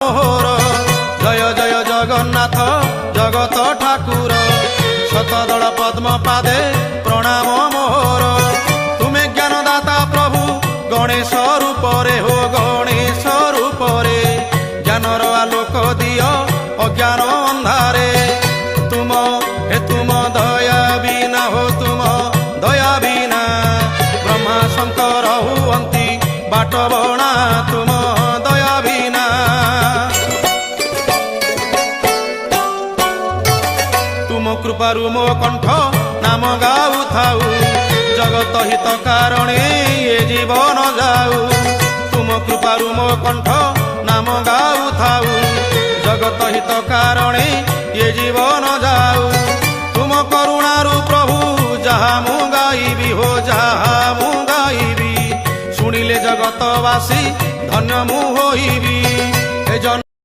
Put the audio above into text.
মোহর জয় জয় জগন্নাথ জগত ঠাকুর শতদল পদ্ম পাদে প্রণাম মোহর তুমি জ্ঞানদাতা প্রভু গণেশ রূপরে হো গণেশ রূপরে জ্ঞানর আলোক দিও অজ্ঞান ଅନ୍ଧାରେ তুম দয়া বিনা হো তুম দয়া বিনা ব্রহ্মা শঙ্কর হুয়ন্তি বাট বଣା তুম দয়া বিনা তুম কৃপারু মো কণ্ঠ নাম গাউ থাউ জগত হিত কারণে এ জীবন যাউ তুম কৃপারু মো কণ্ঠ নাম গাউ থাউ জগত হিত কারণে এ জীবন যাউ তুম করুণারু প্রভু যাহা মু গাইবি হো যাহা মু গাইবি শুনিলে জগতবাসী ধন্য মু হইবি